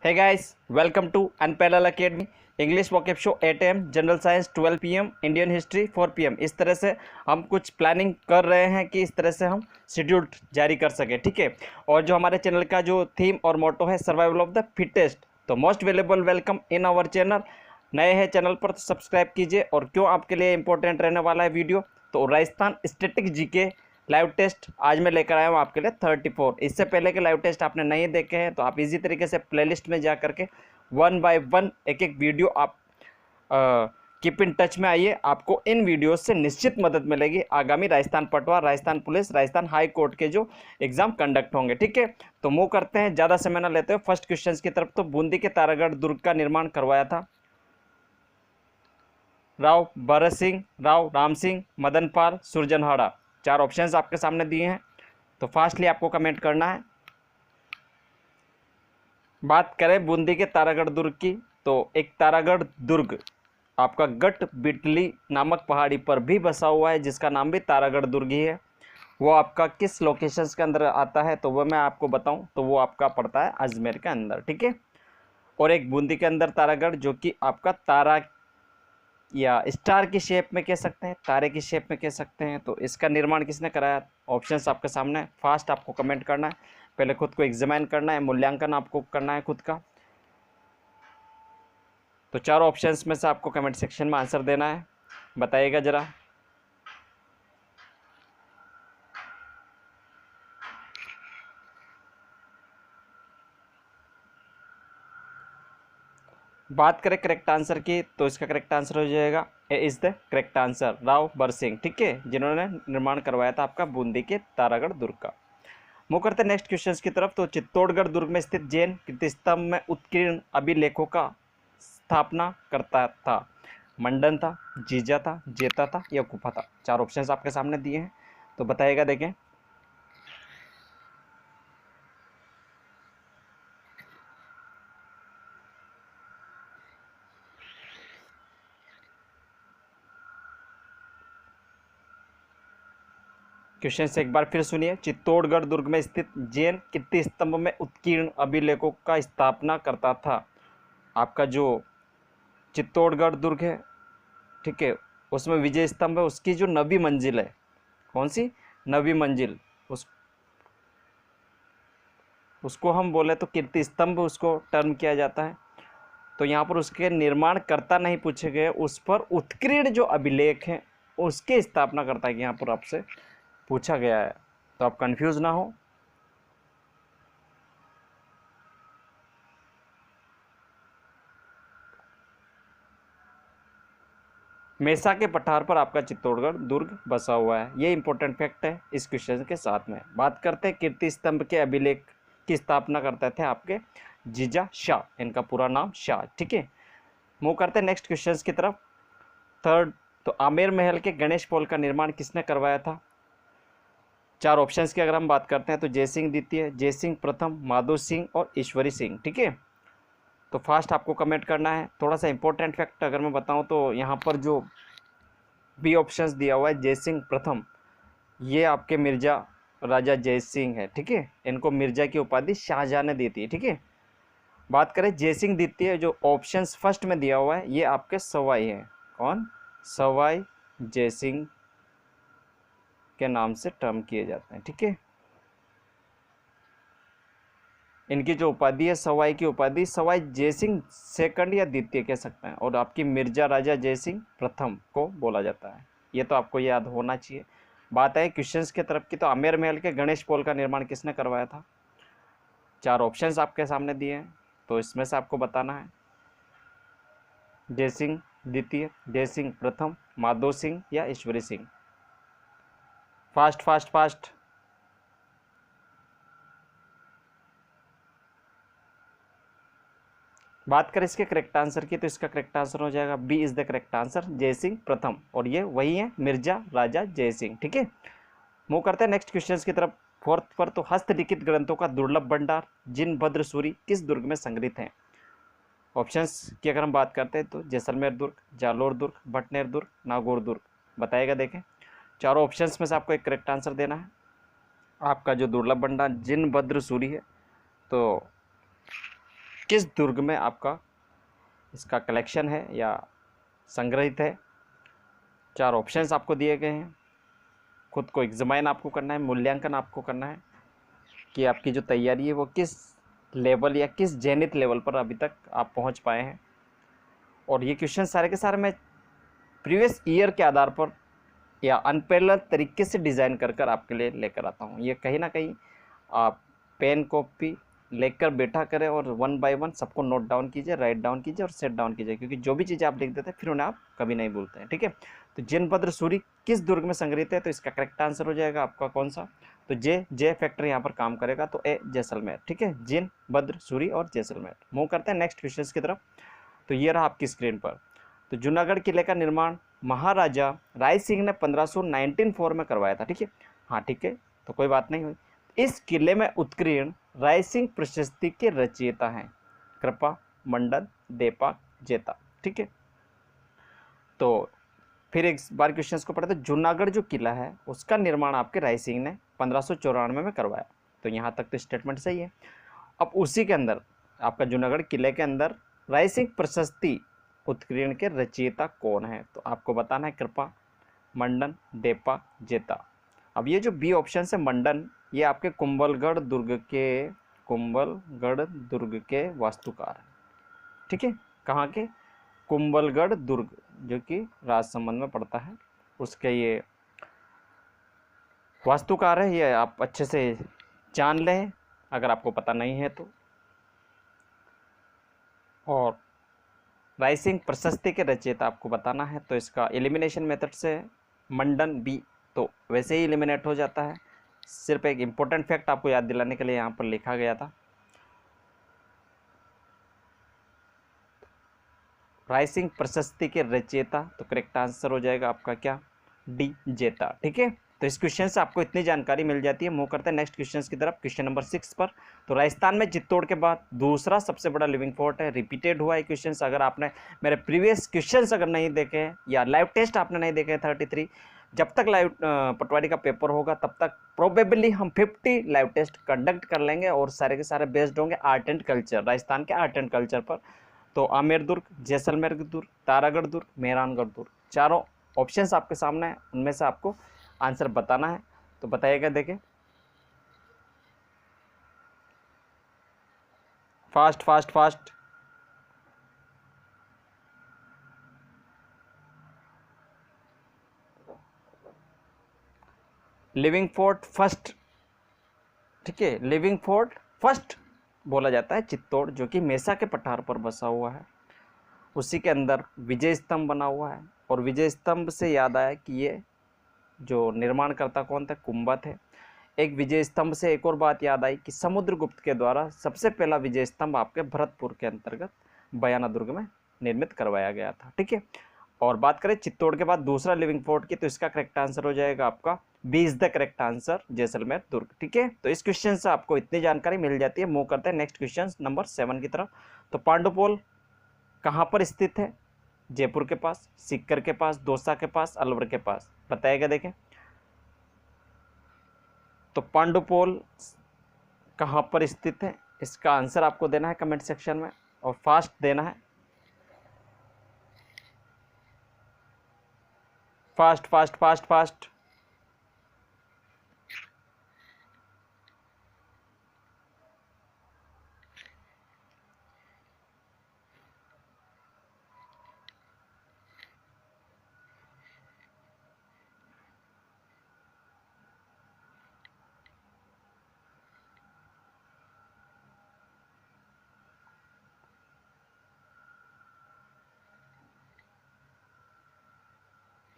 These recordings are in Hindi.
Hey guys, welcome to Unparalleled Academy. English vocab show 8 AM, general science 12 PM, Indian history 4 PM। इस तरह से हम कुछ प्लानिंग कर रहे हैं कि इस तरह से हम शेड्यूल जारी कर सकें, ठीक है। और जो हमारे चैनल का जो थीम और मोटो है सर्वाइवल ऑफ द फिटेस्ट, तो most valuable welcome in our channel. नए हैं चैनल पर तो सब्सक्राइब कीजिए। और क्यों आपके लिए इंपॉर्टेंट रहने वाला है वीडियो, तो Rajasthan static GK live test आज मैं लेकर आया हूँ आपके लिए 34। इससे पहले के लाइव टेस्ट आपने नहीं देखे हैं तो आप इजी तरीके से प्लेलिस्ट में जा करके 1 बाय 1 एक एक वीडियो आप कीप इन टच में आइए। आपको इन वीडियो से निश्चित मदद मिलेगी आगामी Rajasthan Patwa, Rajasthan police, Rajasthan high court के जो एग्जाम कंडक्ट होंगे, ठीक है। तो मूव करते हैं, ज़्यादा समय न लेते हुए फर्स्ट क्वेश्चन की तरफ। तो बूंदी के तारागढ़ दुर्ग का निर्माण करवाया था राव भरत सिंह, राव राम सिंह, मदन पाल, सुरजनहाड़ा। 4 ऑप्शंस आपके सामने दिए हैं, तो फास्टली आपको कमेंट करना है। बात करें बूंदी के तारागढ़ दुर्ग की, तो एक तारागढ़ दुर्ग आपका गट बिटली नामक पहाड़ी पर भी बसा हुआ है, जिसका नाम भी तारागढ़ दुर्ग ही है। वो आपका किस लोकेशंस के अंदर आता है तो वो मैं आपको बताऊं, तो वो आपका पड़ता है अजमेर के अंदर, ठीक है। और एक बूंदी के अंदर तारागढ़, जो कि आपका तारा या स्टार की शेप में कह सकते हैं, तारे की शेप में कह सकते हैं। तो इसका निर्माण किसने कराया? ऑप्शंस आपके सामने, फास्ट आपको कमेंट करना है, पहले खुद को एग्जामिन करना है, मूल्यांकन आपको करना है खुद का। तो 4 ऑप्शंस में से आपको कमेंट सेक्शन में आंसर देना है, बताइएगा ज़रा। बात करें करेक्ट आंसर की, तो इसका करेक्ट आंसर हो जाएगा A is the correct answer, Rao Bharat Singh, ठीक है, जिन्होंने निर्माण करवाया था आपका बूंदी के तारागढ़ दुर्ग का। मूव करते हैं नेक्स्ट क्वेश्चन की तरफ। तो चित्तौड़गढ़ दुर्ग में स्थित जैन कीर्तिस्तंभ में उत्कीर्ण अभिलेखों का स्थापना करता था? मंडन था, जीजा था, जेता था या गुफा था? 4 ऑप्शंस आपके सामने दिए हैं, तो बताइएगा। देखें, क्वेश्चन से एक बार फिर सुनिए। चित्तौड़गढ़ दुर्ग में स्थित जैन कीर्तिस्तंभ में उत्कीर्ण अभिलेखों का स्थापना करता था आपका जो चित्तौड़गढ़ दुर्ग है, ठीक है, उसमें विजय स्तंभ है, उसकी जो 9वीं मंजिल है, कौन सी 9वीं मंजिल, उसको हम बोले तो कीर्ति स्तंभ उसको टर्म किया जाता है। तो यहाँ पर उसके निर्माण करता नहीं पूछे गए, उस पर उत्कीर्ण जो अभिलेख हैं उसके स्थापना करता है यहाँ पर आपसे पूछा गया है, तो आप कंफ्यूज ना हो। मेसा के पठार पर आपका चित्तौड़गढ़ दुर्ग बसा हुआ है, ये इंपॉर्टेंट फैक्ट है इस क्वेश्चन के साथ में। बात करते हैं कीर्ति स्तंभ के अभिलेख की स्थापना करते थे आपके जीजा शाह, इनका पूरा नाम शाह, ठीक है। मूव करते हैं नेक्स्ट क्वेश्चन की तरफ। थर्ड, तो आमेर महल के गणेश पोल का निर्माण किसने करवाया था? 4 ऑप्शंस की अगर हम बात करते हैं तो जयसिंह द्वितीय, जयसिंह प्रथम, माधो सिंह और ईश्वरी सिंह, ठीक है। तो फास्ट आपको कमेंट करना है। थोड़ा सा इंपॉर्टेंट फैक्ट अगर मैं बताऊं तो यहाँ पर जो बी ऑप्शंस दिया हुआ है जयसिंह प्रथम, ये आपके मिर्जा राजा जयसिंह है, ठीक है। इनको मिर्जा की उपाधि शाहजहां ने दी थी, ठीक है। बात करें जयसिंह द्वितीय, जो ऑप्शंस फर्स्ट में दिया हुआ है ये आपके सवाई है, कौन? सवाई जयसिंह के नाम से टर्म किए जाते हैं, ठीक है। इनकी जो उपाधि है सवाई की उपाधि, सवाई जयसिंह सेकंड या द्वितीय कह सकते हैं, और आपकी मिर्जा राजा जयसिंह प्रथम को बोला जाता है, ये तो आपको याद होना चाहिए। बात है क्वेश्चंस की तरफ की, तो आमेर महल के गणेश पोल का निर्माण किसने करवाया था? 4 ऑप्शंस आपके सामने दिए हैं, तो इसमें से आपको बताना है जयसिंह द्वितीय, जयसिंह प्रथम, माधो सिंह या Ishwari Singh. Fast fast fast. बात करें इसके करेक्ट आंसर की, तो इसका करेक्ट आंसर हो जाएगा B is the correct answer, Jaisingh प्रथम, और ये वही है मिर्जा राजा जयसिंह, ठीक है। मूव करते हैं नेक्स्ट क्वेश्चन की तरफ। फोर्थ पर, तो हस्तलिखित ग्रंथों का दुर्लभ भंडार जिन भद्र सूरी किस दुर्ग में संग्रहित हैं? ऑप्शंस की अगर हम बात करते हैं तो जैसलमेर दुर्ग, जालोर दुर्ग, भटनेर दुर्ग, नागौर दुर्ग। बताइएगा। देखें, चारों ऑप्शंस में से आपको एक करेक्ट आंसर देना है। आपका जो दुर्लभ भंडार जिन भद्र सूरी है, तो किस दुर्ग में आपका इसका कलेक्शन है या संग्रहित है। 4 ऑप्शंस आपको दिए गए हैं। खुद को एग्जामाइन आपको करना है, मूल्यांकन आपको करना है कि आपकी जो तैयारी है वो किस लेवल या किस जेनिथ लेवल पर अभी तक आप पहुंच पाए हैं। और ये क्वेश्चन सारे के सारे मैं प्रीवियस ईयर के आधार पर या अनपैरेलल तरीके से डिज़ाइन कर आपके लिए लेकर आता हूँ। ये कहीं ना कहीं आप पेन कॉपी लेकर बैठा करें और 1 बाय 1 सबको नोट डाउन कीजिए, राइट डाउन कीजिए और सेट डाउन कीजिए, क्योंकि जो भी चीज़ें आप लिख देते हैं फिर उन्हें आप कभी नहीं भूलते हैं। ठीक है, तो जिनभद्र सूरी किस दुर्ग में संग्रहित है, तो इसका करेक्ट आंसर हो जाएगा आपका कौन सा, तो जे फैक्टर यहाँ पर काम करेगा, तो ए जैसलमेर। ठीक है, जिनभद्र सूरी और जैसलमेर। मूव करते हैं नेक्स्ट क्वेश्चन की तरफ। तो ये रहा आपकी स्क्रीन पर। तो जूनागढ़ किले का निर्माण महाराजा राय सिंह ने 1594 में करवाया था। ठीक है, हाँ ठीक है, तो कोई बात नहीं हुई। इस किले में उत्कीर्ण राय सिंह प्रशस्ति के रचयिता हैं कृपा, मंडन, देपा, जेता। ठीक है, तो फिर एक बार क्वेश्चंस को पढ़ते। जूनागढ़ जो किला है उसका निर्माण आपके राय सिंह ने 1594 में करवाया। तो यहाँ तक तो स्टेटमेंट सही है। अब उसी के अंदर आपका जूनागढ़ किले के अंदर राय सिंह प्रशस्ति उत्कीर्ण के रचयिता कौन है, तो आपको बताना है कृपा, मंडन, देपा, जेता। अब ये जो बी ऑप्शन है मंडन, ये आपके कुंभलगढ़ दुर्ग के वास्तुकार हैं। ठीक है, कहाँ के, कुंभलगढ़ दुर्ग जो कि राजसमंद में पड़ता है, उसके ये वास्तुकार है। ये आप अच्छे से जान लें अगर आपको पता नहीं है तो। और राय सिंह प्रशस्ति के रचयिता आपको बताना है, तो इसका एलिमिनेशन मेथड से मंडन बी तो वैसे ही एलिमिनेट हो जाता है। सिर्फ एक इम्पोर्टेंट फैक्ट आपको याद दिलाने के लिए यहाँ पर लिखा गया था। राय सिंह प्रशस्ति के रचयिता, तो करेक्ट आंसर हो जाएगा आपका क्या, डी जेता। ठीक है, तो इस क्वेश्चन से आपको इतनी जानकारी मिल जाती है। मूव करते हैं नेक्स्ट क्वेश्चन की तरफ, क्वेश्चन नंबर 6 पर। तो राजस्थान में चित्तौड़ के बाद दूसरा सबसे बड़ा लिविंग फोर्ट है। रिपीटेड हुआ है क्वेश्चन। अगर आपने मेरे प्रीवियस क्वेश्चन अगर नहीं देखे हैं या लाइव टेस्ट आपने नहीं देखे 33, जब तक लाइव पटवारी का पेपर होगा तब तक प्रोबेबली हम 50 लाइव टेस्ट कंडक्ट कर लेंगे और सारे के सारे बेस्ड होंगे आर्ट एंड कल्चर, राजस्थान के आर्ट एंड कल्चर पर। तो आमेर दुर्ग, जैसलमेर दुर्ग, तारागढ़ दुर्ग, मेहरानगढ़ दुर्ग, चारों ऑप्शंस आपके सामने हैं, उनमें से आपको आंसर बताना है। तो बताइएगा, देखें fast fast fast. Living fort first, ठीक है, लिविंग फोर्ट फर्स्ट बोला जाता है चित्तौड़, जो कि मेसा के पठार पर बसा हुआ है। उसी के अंदर विजय स्तंभ बना हुआ है। और विजय स्तंभ से याद आया कि ये जो निर्माणकर्ता कौन थे, कुंभा थे। एक विजय स्तंभ से एक और बात याद आई कि समुद्रगुप्त के द्वारा सबसे पहला विजय स्तंभ आपके भरतपुर के अंतर्गत बयाना दुर्ग में निर्मित करवाया गया था। ठीक है, और बात करें चित्तौड़ के बाद दूसरा लिविंग फोर्ट की, तो इसका करेक्ट आंसर हो जाएगा आपका B is the correct answer, Jaisalmer दुर्ग। ठीक है, तो इस क्वेश्चन से आपको इतनी जानकारी मिल जाती है। मूव करते हैं नेक्स्ट क्वेश्चन नंबर 7 की तरफ। तो पांडुपोल कहाँ पर स्थित है, जयपुर के पास, सीकर के पास, दौसा के पास, अलवर के पास, बताएगा। देखें, तो पांडुपोल कहाँ पर स्थित है, इसका आंसर आपको देना है कमेंट सेक्शन में और फास्ट देना है, फास्ट फास्ट फास्ट फास्ट।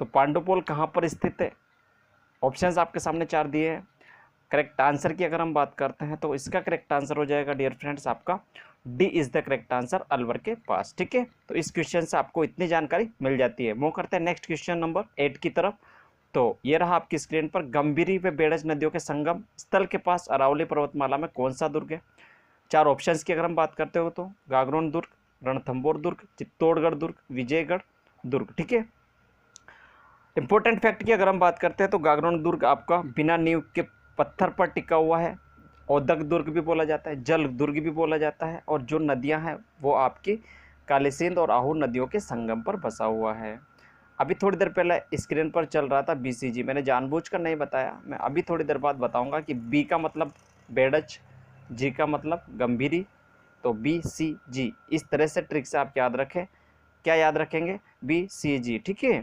तो पांडुपोल कहाँ पर स्थित है, ऑप्शंस आपके सामने 4 दिए हैं। करेक्ट आंसर की अगर हम बात करते हैं तो इसका करेक्ट आंसर हो जाएगा डियर फ्रेंड्स आपका D is the correct answer, Alwar के पास। ठीक है, तो इस क्वेश्चन से आपको इतनी जानकारी मिल जाती है। मूव करते हैं नेक्स्ट क्वेश्चन नंबर 8 की तरफ। तो ये रहा आपकी स्क्रीन पर, गंभीरी व बेड़ज नदियों के संगम स्थल के पास अरावली पर्वतमाला में कौन सा दुर्ग है। 4 ऑप्शंस की अगर हम बात करते हो तो गागरोन दुर्ग, रणथंबोर दुर्ग, चित्तौड़गढ़ दुर्ग, विजयगढ़ दुर्ग। ठीक है, इंपॉर्टेंट फैक्ट की अगर हम बात करते हैं तो गागरोन दुर्ग आपका बिना नींव के पत्थर पर टिका हुआ है। औदक दुर्ग भी बोला जाता है, जल दुर्ग भी बोला जाता है, और जो नदियां हैं वो आपकी कालीसिंध और आहू नदियों के संगम पर बसा हुआ है। अभी थोड़ी देर पहले स्क्रीन पर चल रहा था BCG, मैंने जानबूझकर नहीं बताया, मैं अभी थोड़ी देर बाद बताऊंगा कि B का मतलब बेडच, G का मतलब गंभीरी, तो BCG। इस तरह से ट्रिक से आप याद रखें। क्या याद रखेंगे? BCG, ठीक है।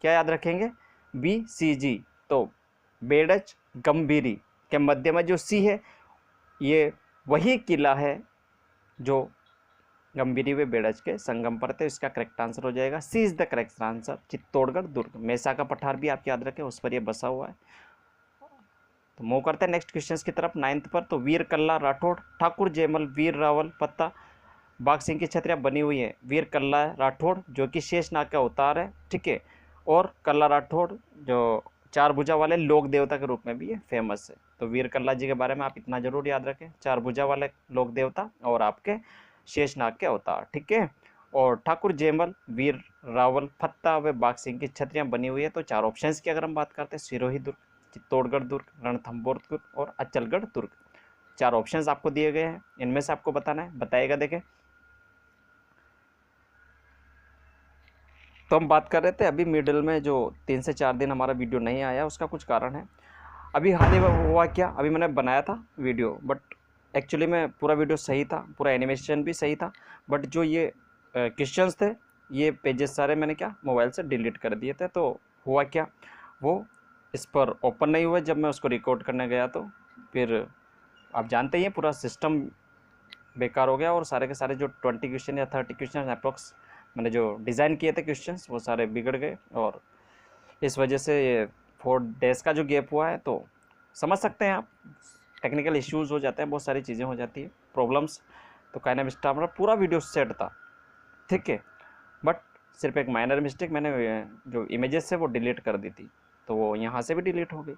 क्या याद रखेंगे? BCG। तो बेडच गंभीरी के मध्य में जो C है ये वही किला है जो गंभीरी व बेडच के संगम पर थे। इसका करेक्ट आंसर हो जाएगा C is the correct answer, Chittorgarh दुर्ग। मेसा का पठार भी आप याद रखें, उस पर यह बसा हुआ है। तो मूव करते हैं नेक्स्ट क्वेश्चन की तरफ, 9th पर। तो वीर कल्ला राठौड़, ठाकुर जयमल, वीर रावल, पत्ता बाघ सिंह की छत्रियां बनी हुई है। वीर कल्ला राठौड़ जो कि शेषनाग का अवतार है, ठीक है, और कल्ला राठौड़ जो चार भुजा वाले लोक देवता के रूप में भी ये फेमस है। तो वीर कल्ला जी के बारे में आप इतना जरूर याद रखें, चार भुजा वाले लोक देवता और आपके शेषनाग के अवतार, ठीक है। और ठाकुर जयमल, वीर रावल, फत्ता व बाघ सिंह की छत्रियां बनी हुई है। तो चार ऑप्शंस की अगर हम बात करते हैं, सिरोही दुर्ग, चित्तौड़गढ़ दुर्ग, रणथंभौर दुर्ग और अचलगढ़ दुर्ग। चार ऑप्शंस आपको दिए गए हैं, इनमें से आपको बताना है, बताइएगा। देखें तो हम बात कर रहे थे अभी मिडिल में जो 3 से 4 दिन हमारा वीडियो नहीं आया, उसका कुछ कारण है। अभी हाल ही में हुआ क्या, अभी मैंने बनाया था वीडियो, बट एक्चुअली में पूरा वीडियो सही था, पूरा एनिमेशन भी सही था, बट जो ये क्वेश्चंस थे, ये पेजेस सारे मैंने क्या मोबाइल से डिलीट कर दिए थे। तो हुआ क्या, वो इस पर ओपन नहीं हुआ जब मैं उसको रिकॉर्ड करने गया। तो फिर आप जानते ही हैं पूरा सिस्टम बेकार हो गया, और सारे के सारे जो 20 क्वेश्चन या 30 क्वेश्चन अप्रोक्स मैंने जो डिज़ाइन किए थे क्वेश्चंस, वो सारे बिगड़ गए, और इस वजह से ये 4 डेज़ का जो गैप हुआ है। तो समझ सकते हैं आप, टेक्निकल इश्यूज़ हो जाते हैं, बहुत सारी चीज़ें हो जाती है, प्रॉब्लम्स। तो काइनेमिस्टा हमारा पूरा वीडियो सेट था, ठीक है, बट सिर्फ एक माइनर मिस्टेक, मैंने जो इमेजेस है वो डिलीट कर दी थी, तो वो यहाँ से भी डिलीट हो गई।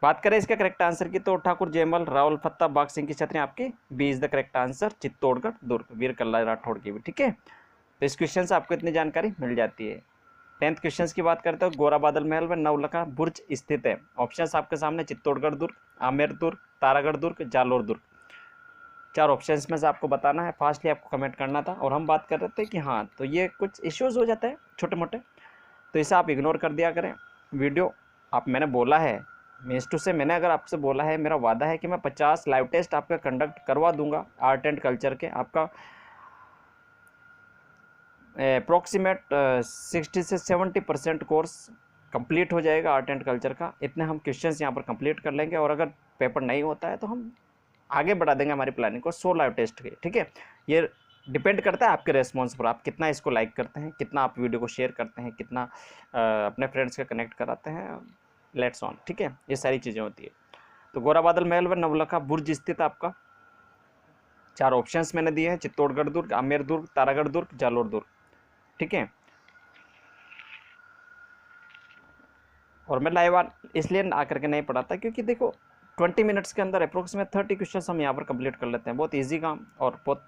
बात करें इसका करेक्ट आंसर की, तो ठाकुर जयमल, रावल, फत्ता, बाघ सिंह की छत्रियां आपकी B is the correct answer, Chittorgarh दुर्ग, वीर कल्ला राठौड़ की भी, ठीक है। तो इस क्वेश्चन से आपको इतनी जानकारी मिल जाती है। 10th क्वेश्चन की बात करते हो, गोरा बादल महल व नवलखा बुर्ज स्थित है। ऑप्शंस आपके सामने, चित्तौड़गढ़ दुर्ग, आमेर दुर्ग, तारागढ़ दुर्ग, जालोर दुर्ग। चार ऑप्शंस में से आपको बताना है, फास्टली आपको कमेंट करना था। और हम बात कर रहे थे कि हाँ, तो ये कुछ इश्यूज़ हो जाते हैं छोटे मोटे, तो इसे आप इग्नोर कर दिया करें। वीडियो आप मैंने बोला है, मीन्स टू से मैंने अगर आपसे बोला है, मेरा वादा है कि मैं 50 लाइव टेस्ट आपका कंडक्ट करवा दूंगा आर्ट एंड कल्चर के। आपका अप्रॉक्सीमेट 60 से 70% कोर्स कंप्लीट हो जाएगा आर्ट एंड कल्चर का। इतने हम क्वेश्चंस यहाँ पर कंप्लीट कर लेंगे, और अगर पेपर नहीं होता है तो हम आगे बढ़ा देंगे हमारी प्लानिंग को 100 लाइव टेस्ट के, ठीक है। ये डिपेंड करता है आपके रेस्पॉन्स पर, आप कितना इसको लाइक करते हैं, कितना आप वीडियो को शेयर करते हैं, कितना अपने फ्रेंड्स का कनेक्ट कराते हैं, लेट्स ऑन, ठीक है, ये सारी चीज़ें होती है। तो गोरा बादल महल व नवलखा बुर्ज स्थित आपका, चार ऑप्शंस मैंने दिए हैं, चित्तौड़गढ़ दुर्ग, आमेर दुर्ग, तारागढ़ दुर्ग, जालोर दुर्ग, ठीक है। और मैं लाइव इसलिए आकर के नहीं पढ़ाता क्योंकि देखो 20 मिनट्स के अंदर अप्रोक्सीमेट 30 क्वेश्चन हम यहाँ पर कंप्लीट कर लेते हैं, बहुत ईजी काम और बहुत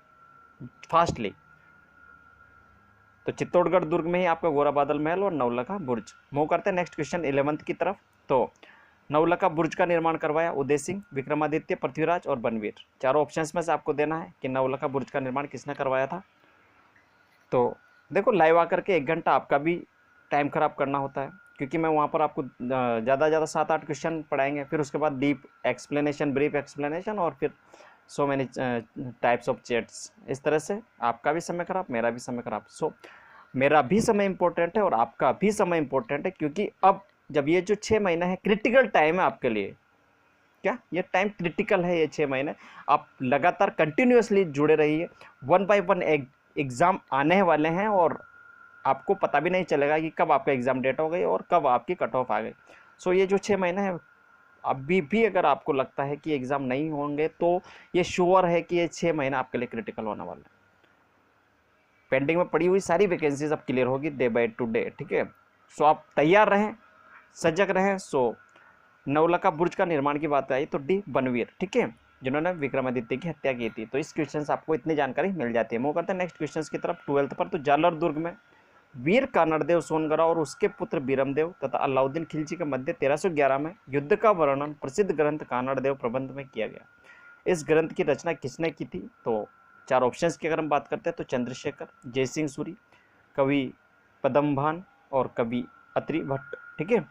फास्टली। तो चित्तौड़गढ़ दुर्ग में ही आपका गोरा बादल महल और नवलखा बुर्ज। मूव करते हैं नेक्स्ट क्वेश्चन 11th की तरफ। तो नवलखा बुर्ज का निर्माण करवाया उदय सिंह, विक्रमादित्य, पृथ्वीराज और बनवीर। चारों ऑप्शंस में से आपको देना है कि नवलखा बुर्ज का निर्माण किसने करवाया था। तो देखो लाइव आकर के 1 घंटा आपका भी टाइम खराब करना होता है, क्योंकि मैं वहाँ पर आपको ज़्यादा 7-8 क्वेश्चन पढ़ाएंगे, फिर उसके बाद डीप एक्सप्लेनेशन, ब्रीफ एक्सप्लेनेशन, और फिर so many types of chats. इस तरह से आपका भी समय खराब, मेरा भी समय खराब। सो मेरा भी समय इंपॉर्टेंट है और आपका भी समय इंपॉर्टेंट है, क्योंकि अब जब ये जो 6 महीना है क्रिटिकल टाइम है आपके लिए, क्या ये टाइम क्रिटिकल है, ये 6 महीने आप लगातार कंटिन्यूसली जुड़े रहिए। 1 by 1 एग्ज़ाम आने वाले हैं, और आपको पता भी नहीं चलेगा कि कब आपका एग्ज़ाम डेट हो गई और कब आपकी कट ऑफ आ गई। सो ये जो 6 महीने हैं, अभी भी अगर आपको लगता है कि एग्ज़ाम नहीं होंगे, तो ये श्योर है कि ये 6 महीना आपके लिए क्रिटिकल होने वाला है। पेंडिंग में पड़ी हुई सारी वैकेंसीज अब क्लियर होगी डे बाय टू डे, ठीक है। सो आप तैयार रहें, सजग रहें। सो नवलखा बुर्ज का निर्माण की बात आई तो डी बनवीर, ठीक है, जिन्होंने विक्रमादित्य की हत्या की थी। तो इस क्वेश्चन से आपको इतनी जानकारी मिल जाती है। मूव करते हैं नेक्स्ट क्वेश्चन की तरफ 12th पर। तो जालोर दुर्ग में वीर कानड़देव सोनगरा और उसके पुत्र बीरमदेव तथा अलाउद्दीन खिलजी के मध्य 1311 में युद्ध का वर्णन प्रसिद्ध ग्रंथ कानड़देव प्रबंध में किया गया। इस ग्रंथ की रचना किसने की थी? तो 4 ऑप्शंस की अगर हम बात करते हैं तो चंद्रशेखर, जयसिंह सूरी, कवि पद्मभान और कवि अत्रि भट्ट। ठीक है,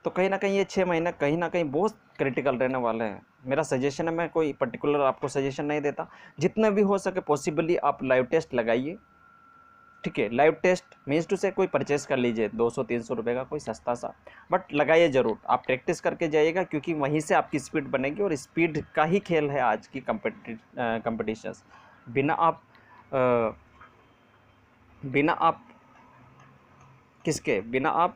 तो कहीं ना कहीं ये 6 महीने कहीं ना कहीं बहुत क्रिटिकल रहने वाले हैं। मेरा सजेशन है, मैं कोई पर्टिकुलर आपको सजेशन नहीं देता, जितना भी हो सके पॉसिबली आप लाइव टेस्ट लगाइए। ठीक है, लाइव टेस्ट मीन्स टू से कोई परचेस कर लीजिए 200-300 रुपये का कोई सस्ता सा, बट लगाइए ज़रूर। आप प्रैक्टिस करके जाइएगा, क्योंकि वहीं से आपकी स्पीड बनेगी, और स्पीड का ही खेल है आज की कंपटीशंस। बिना आप बिना आप किसके बिना आप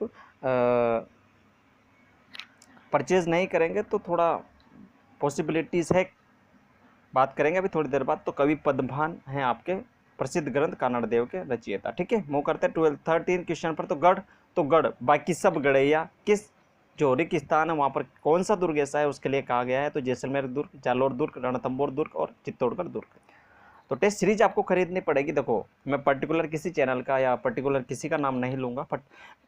परचेज़ नहीं करेंगे तो थोड़ा पॉसिबिलिटीज़ है। बात करेंगे अभी थोड़ी देर बाद। तो कवि पद्मभान हैं आपके प्रसिद्ध ग्रंथ कानड़ देव के रचयिता। ठीक है, मूव करते हैं 13 क्वेश्चन पर। तो गढ़ बाकी सब गढ़ैया किस जो रिक्त स्थान है वहाँ पर कौन सा दुर्ग ऐसा है उसके लिए कहा गया है? तो जैसलमेर दुर्ग, जालोर दुर्ग, रणथंभौर दुर्ग और चित्तौड़गढ़ दुर्ग। तो टेस्ट सीरीज आपको खरीदनी पड़ेगी। देखो, मैं पर्टिकुलर किसी चैनल का या पर्टिकुलर किसी का नाम नहीं लूँगा, बट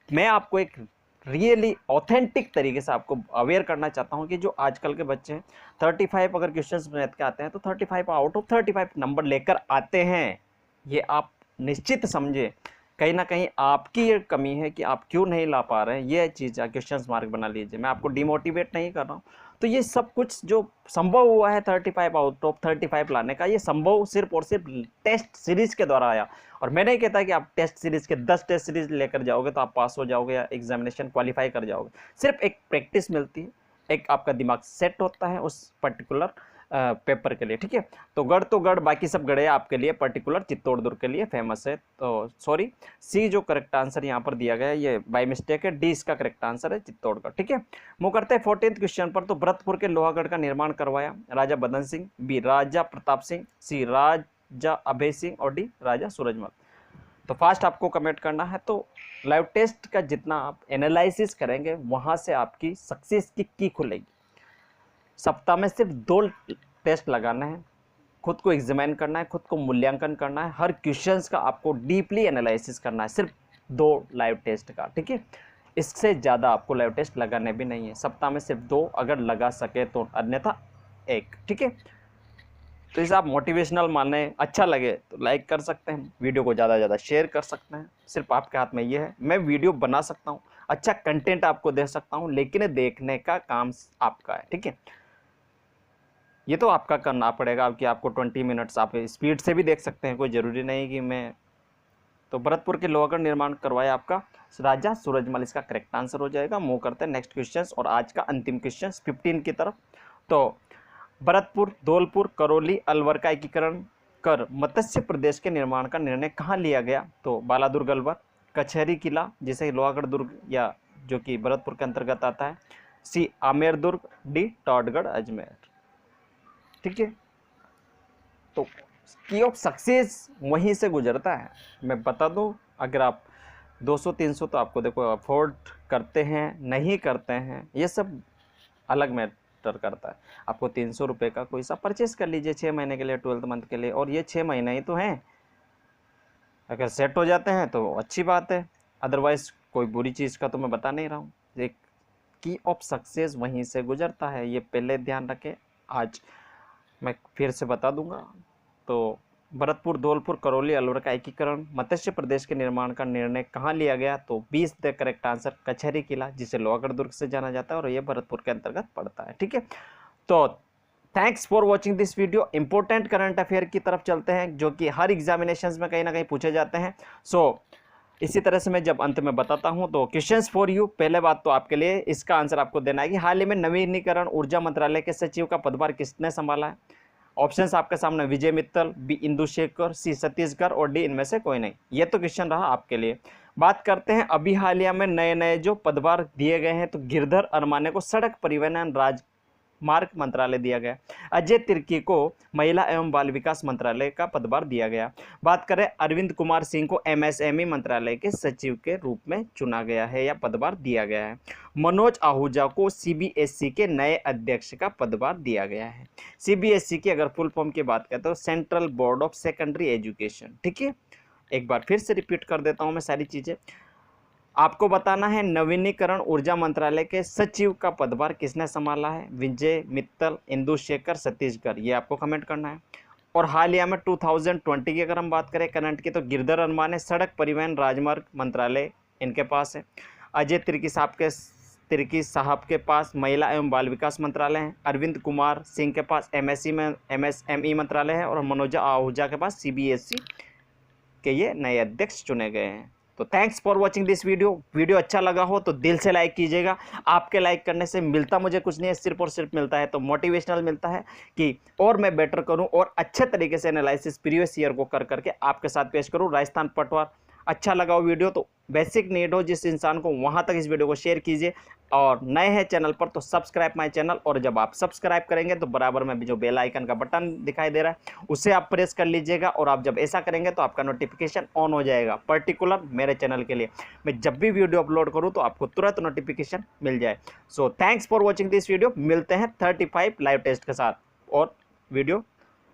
मैं आपको एक रियली ऑथेंटिक तरीके से आपको अवेयर करना चाहता हूं कि जो आजकल के बच्चे हैं 35 अगर क्वेश्चंस मैथ के आते हैं तो 35 आउट ऑफ 35 नंबर लेकर आते हैं। ये आप निश्चित समझे, कहीं ना कहीं आपकी ये कमी है कि आप क्यों नहीं ला पा रहे हैं। ये चीज़ क्वेश्चन मार्क बना लीजिए, मैं आपको डिमोटिवेट नहीं कर रहा हूँ। तो ये सब कुछ जो संभव हुआ है 35 आउट ऑफ 35 लाने का, ये संभव सिर्फ और सिर्फ टेस्ट सीरीज के द्वारा आया। और मैं नहीं कहता कि आप टेस्ट सीरीज के 10 टेस्ट सीरीज लेकर जाओगे तो आप पास हो जाओगे या एग्जामिनेशन क्वालिफाई कर जाओगे। सिर्फ एक प्रैक्टिस मिलती है, एक आपका दिमाग सेट होता है उस पर्टिकुलर पेपर के लिए। ठीक है, तो गढ़ बाकी सब गढ़े आपके लिए पर्टिकुलर चित्तौड़ दुर्ग के लिए फेमस है। तो सॉरी, सी जो करेक्ट आंसर यहाँ पर दिया गया है ये बाय मिस्टेक है, डी इसका करेक्ट आंसर है चित्तौड़गढ़। ठीक है, मूव करते हैं 14th क्वेश्चन पर। तो भरतपुर के लोहागढ़ का निर्माण करवाया? राजा बदन सिंह, बी राजा प्रताप सिंह, सी राजा अभय सिंह और डी राजा सूरजमल। तो फास्ट आपको कमेंट करना है। तो लाइव टेस्ट का जितना आप एनालिसिस करेंगे वहां से आपकी सक्सेस की खुलेगी। सप्ताह में सिर्फ 2 टेस्ट लगाना है, खुद को एग्जामिन करना है, खुद को मूल्यांकन करना है, हर क्वेश्चंस का आपको डीपली एनालिसिस करना है, सिर्फ 2 लाइव टेस्ट का। ठीक है, इससे ज़्यादा आपको लाइव टेस्ट लगाने भी नहीं है। सप्ताह में सिर्फ 2 अगर लगा सके तो, अन्यथा 1। ठीक है, तो इसे आप मोटिवेशनल माने, अच्छा लगे तो लाइक कर सकते हैं, वीडियो को ज़्यादा से ज़्यादा शेयर कर सकते हैं। सिर्फ आपके हाथ में ये है, मैं वीडियो बना सकता हूँ, अच्छा कंटेंट आपको दे सकता हूँ, लेकिन देखने का काम आपका है। ठीक है, ये तो आपका करना पड़ेगा कि आपको 20 मिनट्स आप स्पीड से भी देख सकते हैं, कोई ज़रूरी नहीं कि मैं। तो भरतपुर के लोहागढ़ निर्माण करवाया आपका राजा सूरजमल, इसका करेक्ट आंसर हो जाएगा। मूव करते हैं नेक्स्ट क्वेश्चन और आज का अंतिम क्वेश्चन 15 की तरफ। तो भरतपुर, धौलपुर, करौली, अलवर का एकीकरण कर मत्स्य प्रदेश के निर्माण का निर्णय कहाँ लिया गया? तो बालादुर्ग अलवर, कचहरी किला जिसे लोहागढ़ दुर्ग या जो कि भरतपुर के अंतर्गत आता है, सी आमेर दुर्ग, डी टॉडगढ़ अजमेर। ठीक है, तो की ऑफ सक्सेस वहीं से गुजरता है। मैं बता दूं, अगर आप 200-300 तो आपको देखो अफोर्ड करते हैं नहीं करते हैं, ये सब अलग मैटर करता है। आपको 300 रुपये का कोई सा परचेस कर लीजिए 6 महीने के लिए, 12th मंथ के लिए, और ये 6 महीने ही तो हैं। अगर सेट हो जाते हैं तो अच्छी बात है, अदरवाइज कोई बुरी चीज़ का तो मैं बता नहीं रहा हूँ। एक की ऑफ सक्सेस वहीं से गुजरता है, ये पहले ध्यान रखें। आज मैं फिर से बता दूंगा। तो भरतपुर, धौलपुर, करौली, अलवर का एकीकरण मत्स्य प्रदेश के निर्माण का निर्णय कहाँ लिया गया? तो 20 द करेक्ट आंसर कचहरी किला, जिसे लोहागढ़ दुर्ग से जाना जाता है, और ये भरतपुर के अंतर्गत पड़ता है। ठीक है, तो thanks for watching this video. Important current affair की तरफ चलते हैं, जो कि हर एग्जामिनेशन में कहीं ना कहीं पूछे जाते हैं। इसी तरह से मैं जब अंत में बताता हूं तो क्वेश्चंस फॉर यू। पहले बात तो आपके लिए इसका आंसर आपको देना है कि हाल ही में नवीनीकरण ऊर्जा मंत्रालय के सचिव का पदभार किसने संभाला है? ऑप्शंस आपके सामने, विजय मित्तल, बी इंदु शेखर, सी सतीशगढ़ और डी इनमें से कोई नहीं। ये तो क्वेश्चन रहा आपके लिए। बात करते हैं अभी हालिया में नए नए जो पदभार दिए गए हैं। तो गिरधर अरमाने को सड़क परिवहन एवं राजमार्ग मंत्रालय दिया गया। अजय तिर्की को महिला एवं बाल विकास मंत्रालय का पदभार दिया गया। बात करें अरविंद कुमार सिंह को एमएसएमई मंत्रालय के सचिव के रूप में चुना गया है या पदभार दिया गया है। मनोज आहूजा को सीबीएसई के नए अध्यक्ष का पदभार दिया गया है। सीबीएसई की अगर फुल फॉर्म की बात करें तो central board of secondary education. ठीक है, एक बार फिर से रिपीट कर देता हूं मैं सारी चीजें। आपको बताना है नवीनीकरण ऊर्जा मंत्रालय के सचिव का पदभार किसने संभाला है? विजय मित्तल, इंदु शेखर, सतीश गर्ग, ये आपको कमेंट करना है। और हालिया में 2020 की अगर हम बात करें करंट की, तो गिरधर अनमान है, सड़क परिवहन राजमार्ग मंत्रालय इनके पास है। अजय तिर्की साहब के पास महिला एवं बाल विकास मंत्रालय है। अरविंद कुमार सिंह के पास MSME मंत्रालय है। और मनोजा आहूजा के पास CBSE के ये नए अध्यक्ष चुने गए हैं। तो thanks for watching this video अच्छा लगा हो तो दिल से लाइक कीजिएगा। आपके लाइक करने से मिलता मुझे कुछ नहीं है, सिर्फ और सिर्फ मिलता है तो मोटिवेशनल मिलता है कि और मैं बेटर करूं और अच्छे तरीके से एनालिसिस प्रीवियस ईयर को कर करके आपके साथ पेश करूं। राजस्थान पटवार अच्छा लगा हो वीडियो तो बेसिक नीड हो जिस इंसान को, वहां तक इस वीडियो को शेयर कीजिए। और नए हैं चैनल पर तो सब्सक्राइब माय चैनल, और जब आप सब्सक्राइब करेंगे तो बराबर में भी जो बेल आइकन का बटन दिखाई दे रहा है उसे आप प्रेस कर लीजिएगा। और आप जब ऐसा करेंगे तो आपका नोटिफिकेशन ऑन हो जाएगा, पर्टिकुलर मेरे चैनल के लिए। मैं जब भी वीडियो अपलोड करूँ तो आपको तुरंत नोटिफिकेशन मिल जाए। So thanks for watching this video. मिलते हैं 35 लाइव टेस्ट के साथ और वीडियो